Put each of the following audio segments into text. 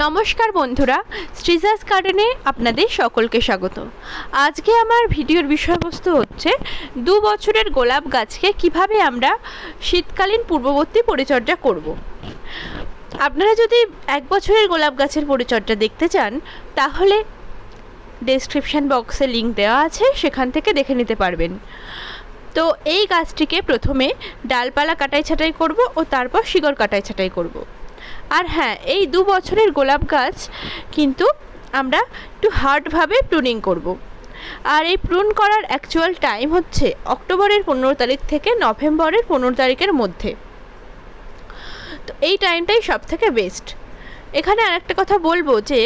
নমস্কার বন্ধুরা, সৃজাস গার্ডেনে আপনাদের সকলকে স্বাগত। আজকে আমার ভিডিওর বিষয়বস্তু হচ্ছে 2 বছরের গোলাপ গাছকে কিভাবে আমরা শীতকালীন পূর্ববর্তী পরিচর্যা করব। আপনারা যদি 1 বছরের গোলাপ গাছের পরিচর্যা দেখতে চান তাহলে ডেসক্রিপশন বক্সে লিংক দেওয়া আছে, সেখান থেকে দেখে নিতে পারবেন। তো এই গাছটিকে প্রথমে ডালপালা কাটাই ছাঁটাই করব ও তারপর শিকড় কাটাই ছাঁটাই করব। আর হ্যাঁ, এই 2 বছরের গোলাপ গাছ কিন্তু আমরা একটু হার্ডভাবে প্রুনিং করব। আর এই প্রুন করার অ্যাকচুয়াল টাইম হচ্ছে অক্টোবরের 15 তারিখ থেকে নভেম্বরের 15 তারিখের মধ্যে। তো এই টাইমটাই সব থেকে বেস্ট। এখানে আরেকটা কথা বলবো যে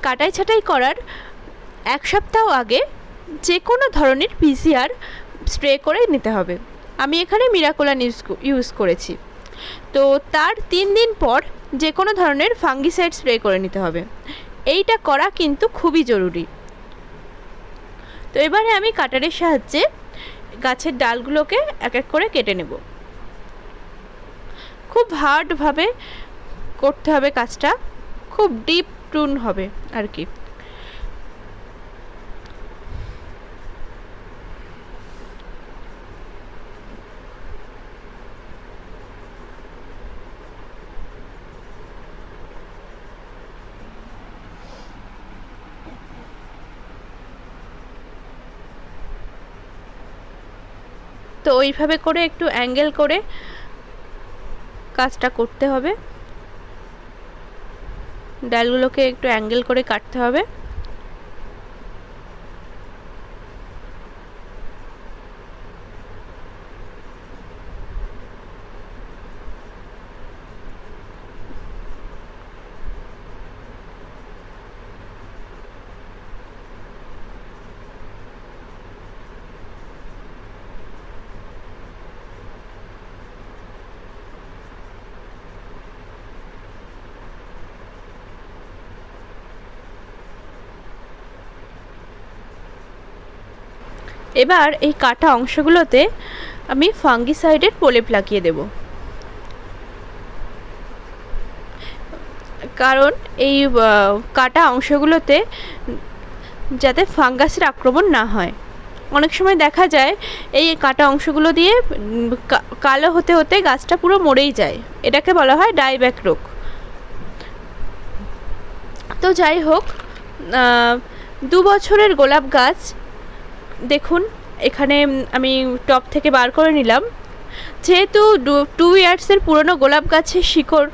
কাটাই ছাঁটাই করার 1 সপ্তাহ আগে যে কোনো ধরনের পিসিআর স্প্রে করে নিতে হবে। আমি এখানে মিরাকোলান ইউজ করেছি। তো তার 3 দিন পর যে কোনো ধরনের ফাঙ্গিসাইড স্প্রে করে নিতে হবে। এইটা করা কিন্তু খুবই জরুরি। তো এবারে আমি কাটারের সাহায্যে গাছের ডালগুলোকে এক এক করে কেটে নেব। খুব হার্ডভাবে করতে হবে কাজটা, খুব ডিপ প্রুন হবে আর কি। তো ওইভাবে করে একটু অ্যাঙ্গেল করে কাজটা করতে হবে, ডালগুলোকে একটু অ্যাঙ্গেল করে কাটতে হবে। এবার এই কাটা অংশগুলোতে আমি ফাঙ্গিসাইডের প্রলেপ লাগিয়ে দেব, কারণ এই কাটা অংশগুলোতে যাতে ফাঙ্গাসের আক্রমণ না হয়। অনেক সময় দেখা যায় এই কাটা অংশগুলো দিয়ে কালো হতে হতে গাছটা পুরো মরেই যায়। এটাকে বলা হয় ডাইব্যাক রোগ। তো যাই হোক, 2 বছরের গোলাপ গাছ দেখুন, এখানে আমি টপ থেকে বার করে নিলাম। যেহেতু 2 ইয়ার্সের পুরনো গোলাপ গাছের শিকড়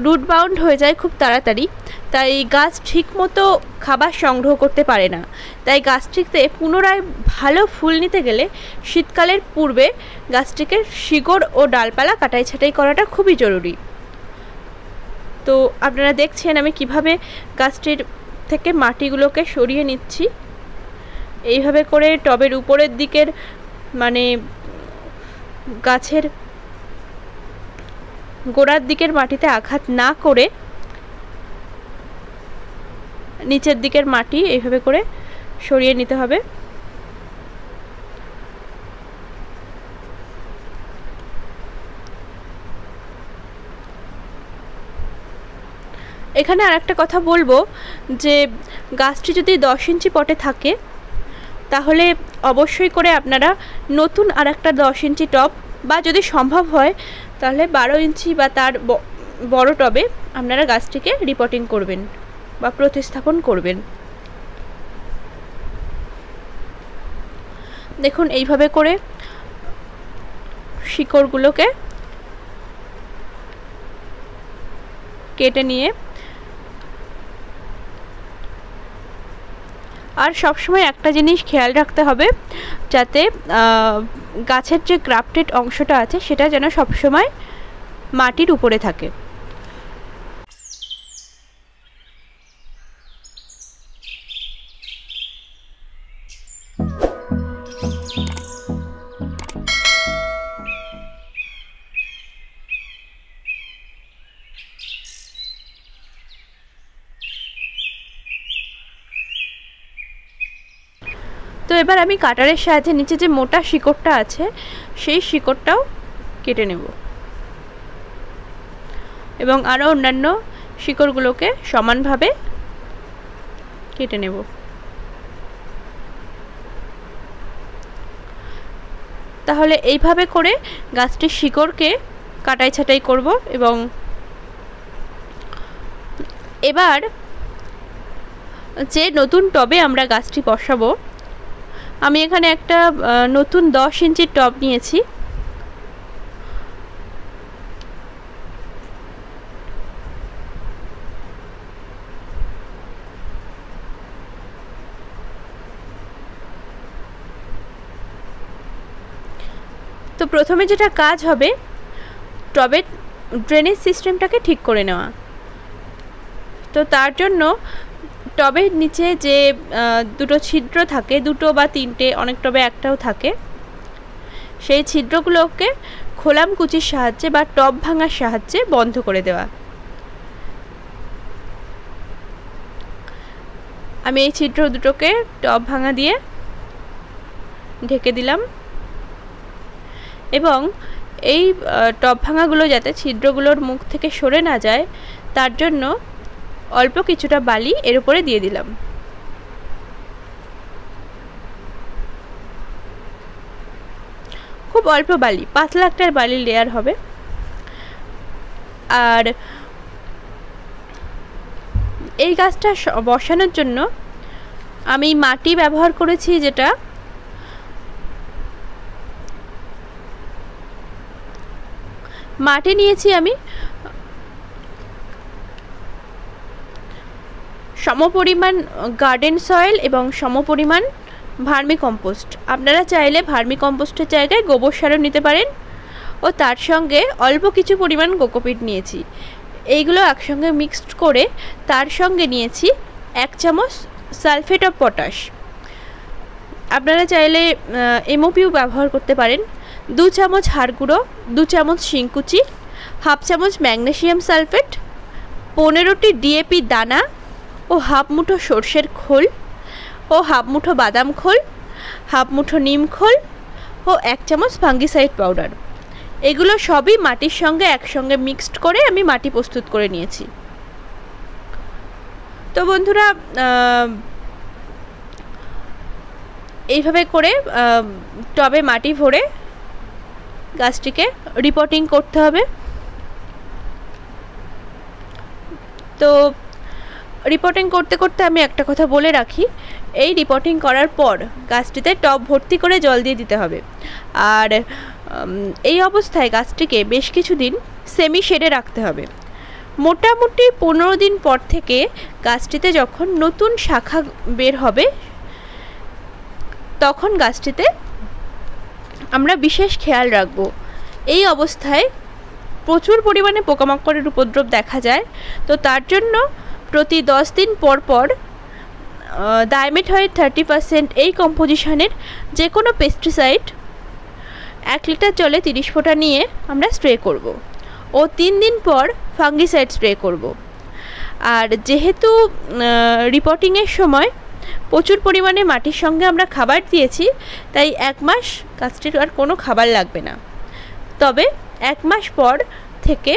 রুট বাউন্ড হয়ে যায় খুব তাড়াতাড়ি, তাই গাছ ঠিকমতো খাবার সংগ্রহ করতে পারে না। তাই গাছটিতে পুনরায় ভালো ফুল নিতে গেলে শীতকালের পূর্বে গাছটিকে শিকড় ও ডালপালা কাটাই ছাঁটাই করাটা খুবই জরুরি। তো আপনারা দেখছেন আমি কিভাবে গাছটির থেকে মাটিগুলোকে সরিয়ে নিচ্ছি। এইভাবে করে টবের উপরের দিকের মানে গাছের গোড়ার দিকের মাটিতে আঘাত না করে নিচের দিকের মাটি এইভাবে করে সরিয়ে নিতে হবে। এখানে আরেকটা কথা বলবো যে গাছটি যদি 10 ইঞ্চি পটে থাকে তাহলে অবশ্যই করে আপনারা নতুন আরেকটা 10 ইঞ্চি টব, বা যদি সম্ভব হয় তাহলে 12 ইঞ্চি বা তার বড় টবে আপনারা গাছটিকে রিপোর্টিং করবেন বা প্রতিস্থাপন করবেন। দেখুন এইভাবে করে শিকড়গুলোকে কেটে নিয়ে, আর সবসময় একটা জিনিস খেয়াল রাখতে হবে যাতে গাছের যে গ্রাফটেড অংশটা আছে সেটা যেন সবসময় মাটির উপরে থাকে। তো এবার আমি কাটারের সাহায্যে নিচে যে মোটা শিকড়টা আছে সেই শিকড়টাও কেটে নেব এবং আরও অন্যান্য শিকড়গুলোকে সমানভাবে কেটে নেব। তাহলে এইভাবে করে গাছটির শিকড়কে কাটাই ছাঁটাই করব। এবং এবার যে নতুন টবে আমরা গাছটি বসাবো, আমি এখানে একটা নতুন 10 ইঞ্চির টব নিয়েছি। তো প্রথমে যেটা কাজ হবে, টবের ড্রেনেজ সিস্টেমটাকে ঠিক করে নেওয়া। তো তার জন্য টবের নিচে যে দুটো ছিদ্র থাকে, দুটো বা তিনটে, অনেক টবে একটাও থাকে, সেই ছিদ্রগুলোকে খোলাম কুচির সাহায্যে বা টব ভাঙার সাহায্যে বন্ধ করে দেওয়া। আমি এই ছিদ্র দুটোকে টব ভাঙা দিয়ে ঢেকে দিলাম। এবং এই টব ভাঙাগুলো যাতে ছিদ্রগুলোর মুখ থেকে সরে না যায়, তার জন্য অল্প কিছুটা বালি এর উপরে দিয়ে দিলাম। খুব অল্প বালি, পাতলা একটা বালির লেয়ার হবে। আর এই গাছটা বসানোর জন্য আমি মাটি ব্যবহার করেছি, যেটা মাটি নিয়েছি আমি সমপরিমাণ গার্ডেন সয়েল এবং সমপরিমাণ ভার্মি কম্পোস্ট। আপনারা চাইলে ভার্মি কম্পোস্টের জায়গায় গোবর সারও নিতে পারেন। ও তার সঙ্গে অল্প কিছু পরিমাণ কোকোপিট নিয়েছি। এইগুলো একসঙ্গে মিক্সড করে তার সঙ্গে নিয়েছি 1 চামচ সালফেট অফ পটাশ। আপনারা চাইলে এমওপিও ব্যবহার করতে পারেন। 2 চামচ হাড় গুঁড়ো, 2 চামচ শিংকুচি, 1/2 চামচ ম্যাগনেসিয়াম সালফেট, 15টি ডিএপি দানা ও 1/2 মুঠো সর্ষের খোল ও 1/2 মুঠো বাদাম খোল, 1/2 মুঠো নিম খোল ও 1 চামচ ফাঙ্গিসাইড পাউডার। এগুলো সবই মাটির সঙ্গে একসঙ্গে মিক্সড করে আমি মাটি প্রস্তুত করে নিয়েছি। তো বন্ধুরা, এইভাবে করে টবে মাটি ভরে গাছটিকে রিপোর্টিং করতে হবে। তো রিপোর্টিং করতে করতে আমি একটা কথা বলে রাখি, এই রিপোর্টিং করার পর গাছটিতে টব ভর্তি করে জল দিয়ে দিতে হবে। আর এই অবস্থায় গাছটিকে বেশ কিছুদিন সেমি শেডে রাখতে হবে। মোটামুটি 15 দিন পর থেকে গাছটিতে যখন নতুন শাখা বের হবে, তখন গাছটিতে আমরা বিশেষ খেয়াল রাখব। এই অবস্থায় প্রচুর পরিমাণে পোকামাকড়ের উপদ্রব দেখা যায়। তো তার জন্য প্রতি 10 দিন পর পর ডাইমেথয়েড 30% এই কম্পোজিশনের যে কোনো পেস্টিসাইড 1 লিটার জলে 30 ফোঁটা নিয়ে আমরা স্প্রে করব। ও 3 দিন পর ফাঙ্গিসাইড স্প্রে করব। আর যেহেতু রিপোর্টিংয়ের সময় প্রচুর পরিমাণে মাটির সঙ্গে আমরা খাবার দিয়েছি, তাই 1 মাস গাছটির আর কোনো খাবার লাগবে না। তবে 1 মাস পর থেকে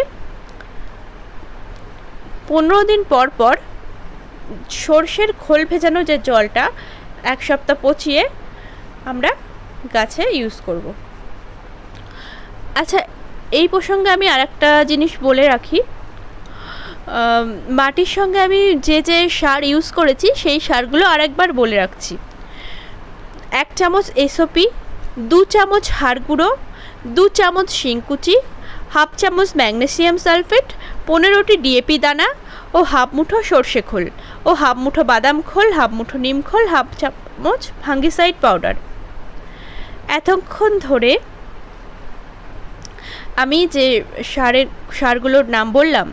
15 দিন পর পর সর্ষের খোল ভেজানো যে জলটা 1 সপ্তাহ পচিয়ে আমরা গাছে ইউজ করব। আচ্ছা, এই প্রসঙ্গে আমি আরেকটা জিনিস বলে রাখি। মাটির সঙ্গে আমি যে যে সার ইউজ করেছি সেই সারগুলো আরেকবার বলে রাখছি। 1 চামচ এসওপি, 2 চামচ হাড় গুঁড়ো, 2 চামচ শিংকুচি, 1/2 চামচ ম্যাগনেসিয়াম সালফেট, 15টি ডিএপি দানা ও 1/2 মুঠো সর্ষে খোল ও 1/2 মুঠো বাদাম খোল, 1/2 মুঠো নিম খোল, 1/2 চামচ ফাঙ্গিসাইড পাউডার। এতক্ষণ ধরে আমি যে সারগুলোর নাম বললাম,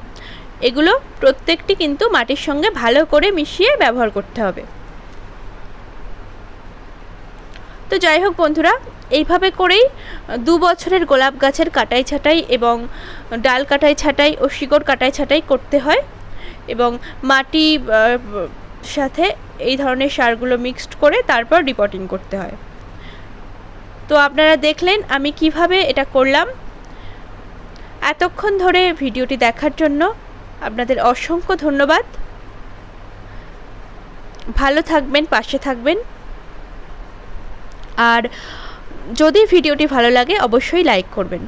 এগুলো প্রত্যেকটি কিন্তু মাটির সঙ্গে ভালো করে মিশিয়ে ব্যবহার করতে হবে। তো যাই হোক বন্ধুরা, এইভাবে করেই 2 বছরের গোলাপ গাছের কাটাই ছাঁটাই এবং ডাল কাটাই ছাঁটাই ও শিকড় কাটাই ছাঁটাই করতে হয়। এবং মাটি সাথে এই ধরনের সারগুলো মিক্সড করে তারপর রিপোর্টিং করতে হয়। তো আপনারা দেখলেন আমি কিভাবে এটা করলাম। এতক্ষণ ধরে ভিডিওটি দেখার জন্য আপনাদের অসংখ্য ধন্যবাদ। ভালো থাকবেন, পাশে থাকবেন। আর যদি ভিডিওটি ভালো লাগে অবশ্যই লাইক করবেন।